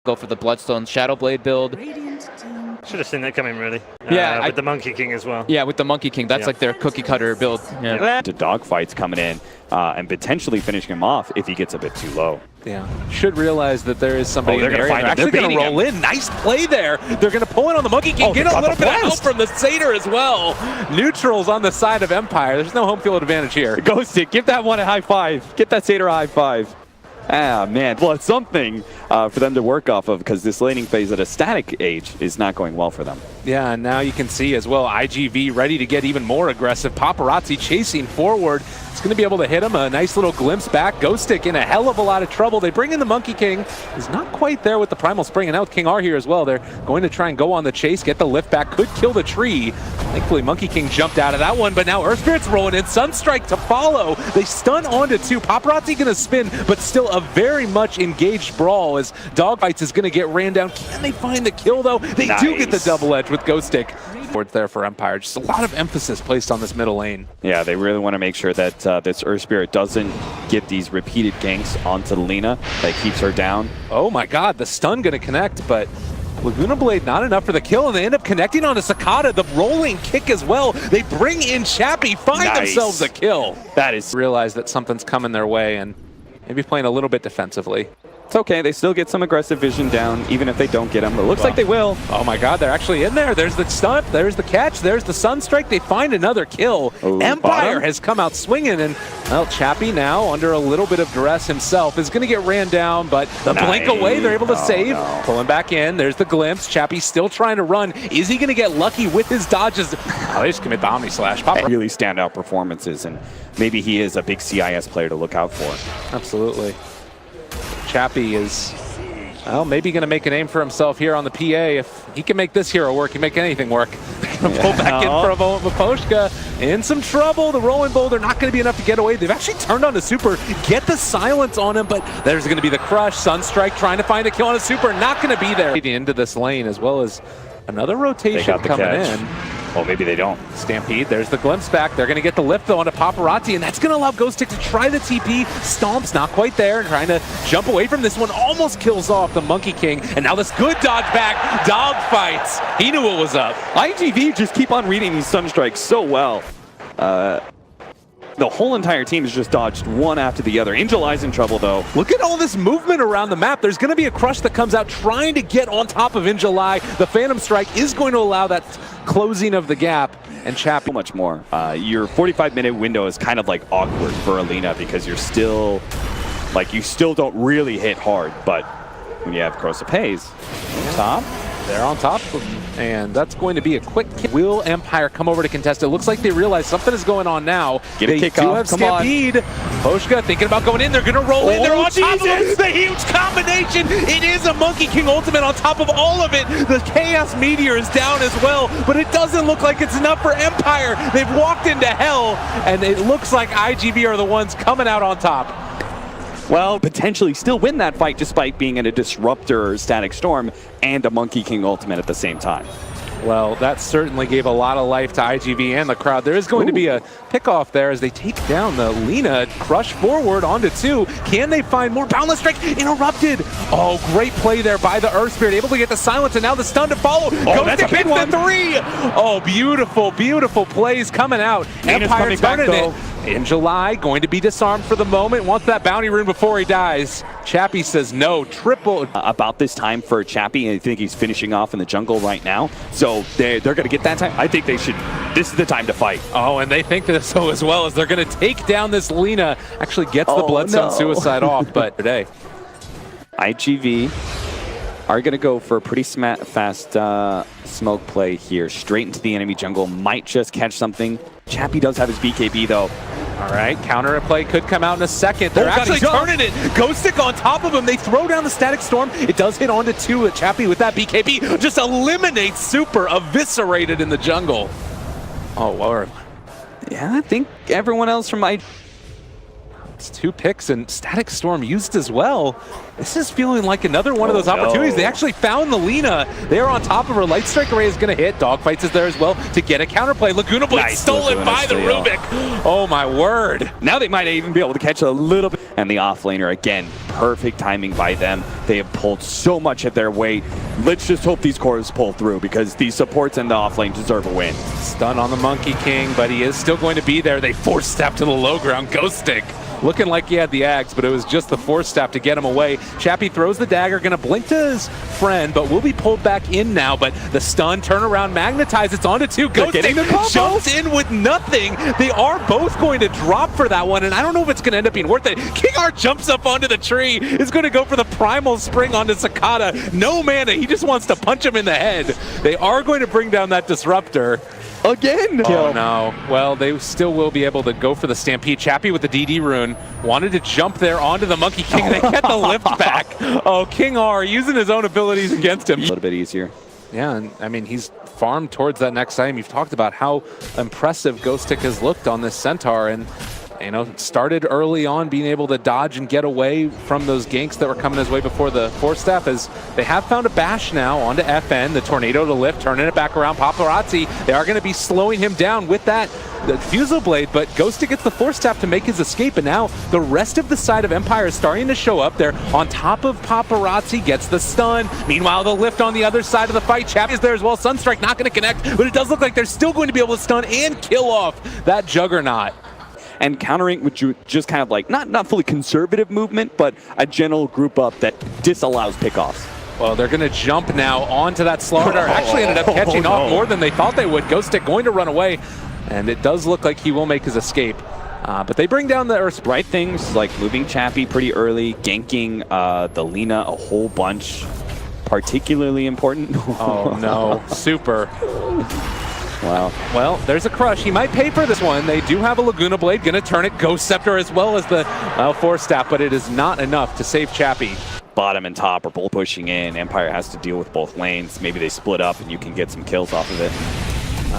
Go for the Bloodstone Shadow Blade build. Should have seen that coming, really. Yeah, with the Monkey King as well. Yeah, with the Monkey King. That's like their cookie cutter build. Yeah. To dogfights coming in and potentially finishing him off if he gets a bit too low. Yeah, should realize that there is somebody in the area. They're actually going to roll in. Nice play there. They're going to pull in on the Monkey King. Get a little bit of help from the Satyr as well. Neutrals on the side of Empire. There's no home field advantage here. Ghosted, give that one a high five. Get that Satyr a high five. Ah, man. Well, it's something for them to work off of because this laning phase at a static age is not going well for them. Yeah, and now you can see as well, IGV ready to get even more aggressive. Paparazi chasing forward. It's going to be able to hit him. A nice little glimpse back. Ghostic in a hell of a lot of trouble. They bring in the Monkey King. He's not quite there with the Primal Spring. And now with King R here as well. They're going to try and go on the chase, get the lift back. Could kill the tree. Thankfully, Monkey King jumped out of that one. But now Earth Spirit's rolling in. Sunstrike to follow. They stun onto two. Paparazzi going to spin, but still a very much engaged brawl as Dogfights is going to get ran down. Can they find the kill, though? They do get the double edge with Ghostic. Forward there for Empire. Just a lot of emphasis placed on this middle lane. Yeah, they really want to make sure that this Earth Spirit doesn't get these repeated ganks onto the Lina that keeps her down. Oh my god, the stun going to connect, but Laguna Blade not enough for the kill, and they end up connecting on a Cicada, the rolling kick as well. They bring in Chappie, find themselves a kill. That is... Realize that something's coming their way and maybe playing a little bit defensively. It's okay, they still get some aggressive vision down, even if they don't get them. It looks like they will. Oh my god, they're actually in there. There's the stun, there's the catch, there's the Sunstrike. They find another kill. Ooh, Empire has come out swinging, and well, Chappie now, under a little bit of duress himself, is going to get ran down, but the blink away, they're able to save. Pulling back in, there's the glimpse. Chappie's still trying to run. Is he going to get lucky with his dodges? Oh, they just commit the Omni Slash. Really standout performances, and maybe he is a big CIS player to look out for. Absolutely. Chappie is, well, maybe going to make a name for himself here on the PA. If he can make this hero work, he can make anything work. Pull back in for a moment with Poshka. In some trouble. The rolling boulder not going to be enough to get away. They've actually turned on the Super, get the silence on him, but there's going to be the crush. Sunstrike trying to find a kill on a Super, not going to be there. Into this lane, as well as another rotation coming in. Well, maybe they don't. Stampede, there's the glimpse back. They're going to get the lift, though, onto Paparazzi, and that's going to allow Ghostic to try the TP. Stomp's not quite there, and trying to jump away from this one. Almost kills off the Monkey King, and now this good dodge back. Dogfights. He knew what was up. IGV just keep on reading these Sunstrikes so well. The whole entire team has just dodged one after the other. Angel Eye's in trouble, though. Look at all this movement around the map. There's going to be a crush that comes out trying to get on top of Angel Eye. The Phantom Strike is going to allow that closing of the gap, and Chappie. Much more. Your 45-minute window is kind of like awkward for Alina because you're still, like, you still don't really hit hard, but when you have Corrosive Haze on top, they're on top, and that's going to be a quick kick. Will Empire come over to contest it? Looks like they realize something is going on now. Get a kickoff. They do have Stampede. Poshka thinking about going in. They're going to roll in. They're on top of it. The huge combination. It is a Monkey King ultimate on top of all of it. The Chaos Meteor is down as well, but it doesn't look like it's enough for Empire. They've walked into hell, and it looks like IGV are the ones coming out on top. Well, potentially still win that fight despite being in a Disruptor Static Storm and a Monkey King ultimate at the same time. Well, that certainly gave a lot of life to IGV and the crowd. There is going to be a pick-off there as they take down the Lina, crush forward onto two. Can they find more? Boundless Strike interrupted. Oh, great play there by the Earth Spirit, able to get the silence, and now the stun to follow. That's a big one. The three. Oh, beautiful, beautiful plays coming out. Empire turning it. In July, going to be disarmed for the moment. Wants that bounty rune before he dies. Chappie says no. Triple. About this time for Chappie, I think he's finishing off in the jungle right now. So they're going to get that time. I think they should. This is the time to fight. Oh, and they think that so as well, as they're going to take down this Lina. Actually gets the Bloodstone Suicide off, but today. IGV are going to go for a pretty fast smoke play here. Straight into the enemy jungle. Might just catch something. Chappie does have his BKB, though. All right, counter play could come out in a second. They're actually turning it. Ghostic on top of him. They throw down the Static Storm. It does hit onto two. Chappie with that BKB just eliminates Super, eviscerated in the jungle. Oh, Lord. Yeah, I think everyone else from It's two picks and Static Storm used as well. This is feeling like another one of those opportunities. They actually found the Lina. They're on top of her. Light Strike Array is going to hit. Dogfights is there as well to get a counterplay. Laguna Blade stolen by the Rubik. Oh my word. Now they might even be able to catch a little bit. And the offlaner, again, perfect timing by them. They have pulled so much at their weight. Let's just hope these cores pull through because these supports and the offlane deserve a win. Stun on the Monkey King, but he is still going to be there. They force step to the low ground. Ghost Stick looking like he had the axe, but it was just the force staff to get him away. Chappie throws the dagger, gonna blink to his friend, but will be pulled back in now. But the stun, turn around, magnetize, it's onto two. Ghost Stick jumps in with nothing. They are both going to drop for that one, and I don't know if it's gonna end up being worth it. King R jumps up onto the tree, is gonna go for the primal spring onto Sakata. No mana, he just wants to punch him in the head. They are going to bring down that disruptor. Again! Oh no. Well, they still will be able to go for the Stampede. Chappie with the DD rune wanted to jump there onto the Monkey King. They get the lift back. Oh, King R using his own abilities against him. A little bit easier. Yeah, and I mean, he's farmed towards that next item. You've talked about how impressive Ghost Stick has looked on this Centaur, and you know, started early on being able to dodge and get away from those ganks that were coming his way before the force staff, as they have found a bash now onto FN, the tornado to lift, turning it back around. Paparazi, they are going to be slowing him down with that the Fusel Blade, but Ghost Stick gets the force staff to make his escape, and now the rest of the side of Empire is starting to show up there. On top of Paparazzi, gets the stun. Meanwhile, the lift on the other side of the fight. Chappie is there as well. Sunstrike not going to connect, but it does look like they're still going to be able to stun and kill off that Juggernaut. And countering with just kind of like, not fully conservative movement, but a general group up that disallows pickoffs. Well, they're going to jump now onto that Slaughter. Actually ended up catching off more than they thought they would. Ghost Stick going to run away, and it does look like he will make his escape. But they bring down the Earth. Right things like moving Chappie pretty early, ganking the Lina a whole bunch, particularly important. Oh no, super. Wow. Well, there's a crush. He might pay for this one. They do have a Laguna Blade. Going to turn it. Ghost Scepter as well as the Force Staff, but it is not enough to save Chappie. Bottom and top are both pushing in. Empire has to deal with both lanes. Maybe they split up and you can get some kills off of it.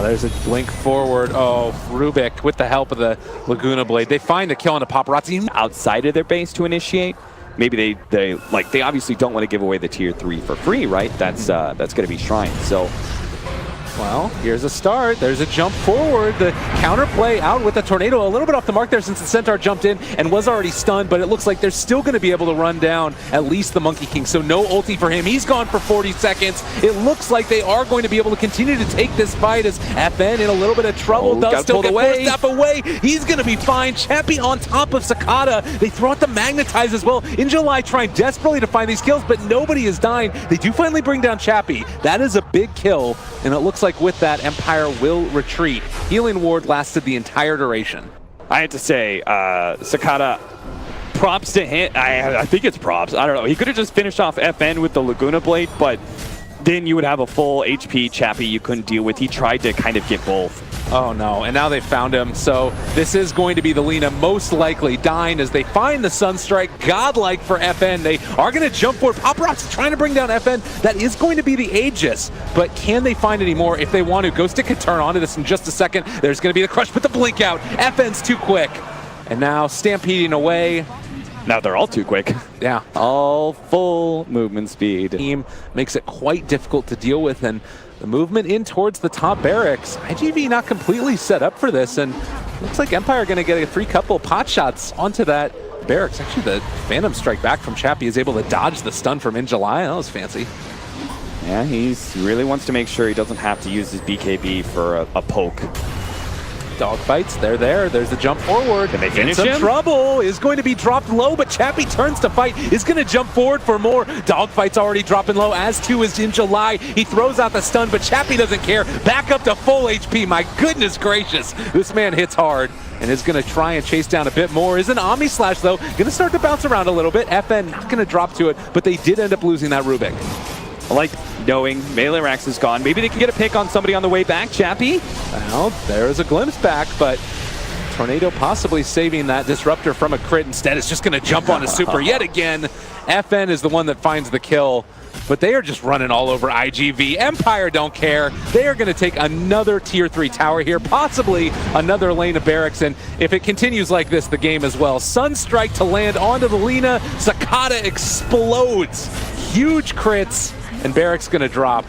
There's a blink forward. Oh, Rubik with the help of the Laguna Blade. They find a kill on the Paparazzi. Outside of their base to initiate. Maybe they obviously don't want to give away the tier 3 for free, right? That's going to be Shrine. So. Well, here's a start. There's a jump forward. The counterplay out with the tornado. A little bit off the mark there since the Centaur jumped in and was already stunned, but it looks like they're still going to be able to run down at least the Monkey King. So no ulti for him. He's gone for 40 seconds. It looks like they are going to be able to continue to take this fight as FN in a little bit of trouble. Does still get force staff away. He's going to be fine. Chappie on top of Sakata. They throw out the Magnetize as well. In July trying desperately to find these kills, but nobody is dying. They do finally bring down Chappie. That is a big kill, and it looks like with that, Empire will retreat. Healing Ward lasted the entire duration. I have to say, Sakata, props to him. I think it's props. I don't know. He could have just finished off FN with the Laguna Blade, but then you would have a full HP Chappie you couldn't deal with. He tried to kind of get both. Oh no, and now they found him. So this is going to be the Lina most likely dying as they find the Sunstrike. Godlike for FN. They are going to jump forward. Paparazzi trying to bring down FN. That is going to be the Aegis, but can they find any more if they want to? Ghost Stick could turn onto this in just a second. There's going to be the crush, but the blink out. FN's too quick. And now stampeding away. Now they're all too quick. Yeah. All full movement speed. Team makes it quite difficult to deal with, and the movement in towards the top barracks. IGV not completely set up for this, and looks like Empire are going to get a free couple pot shots onto that barracks. Actually, the Phantom Strike back from Chappie is able to dodge the stun from In July. That was fancy. Yeah, he really wants to make sure he doesn't have to use his BKB for a poke. Dogfights, they're there. There's the jump forward. Can they finish him? Trouble is going to be dropped low, but Chappie turns to fight. Is going to jump forward for more. Dogfight's already dropping low, as too is In July. He throws out the stun, but Chappie doesn't care. Back up to full HP. My goodness gracious. This man hits hard and is going to try and chase down a bit more. Is an Omni Slash, though. Going to start to bounce around a little bit. FN not going to drop to it, but they did end up losing that Rubik. I like knowing Melee Rax is gone. Maybe they can get a pick on somebody on the way back, Chappie. Well, there's a glimpse back, but Tornado possibly saving that Disruptor from a crit. Instead, it's just going to jump on a super yet again. FN is the one that finds the kill, but they are just running all over IGV. Empire don't care. They are going to take another tier 3 tower here, possibly another lane of barracks, and if it continues like this, the game as well. Sunstrike to land onto the Lina. Sakata explodes. Huge crits. And Barrack's gonna drop.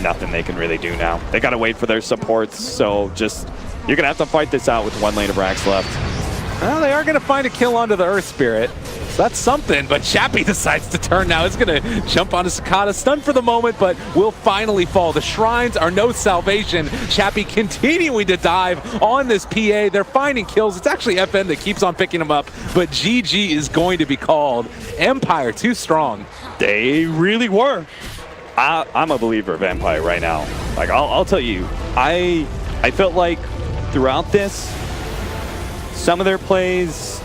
Nothing they can really do now. They gotta wait for their supports, so just, you're gonna have to fight this out with one lane of racks left. Well, they are going to find a kill onto the Earth Spirit. So that's something, but Chappie decides to turn now. It's going to jump onto Sakata, stunned for the moment, but will finally fall. The Shrines are no salvation. Chappie continuing to dive on this PA. They're finding kills. It's actually FN that keeps on picking them up, but GG is going to be called. Empire too strong. They really were. I'm a believer of Empire right now. Like, I'll tell you, I felt like throughout this, some of their plays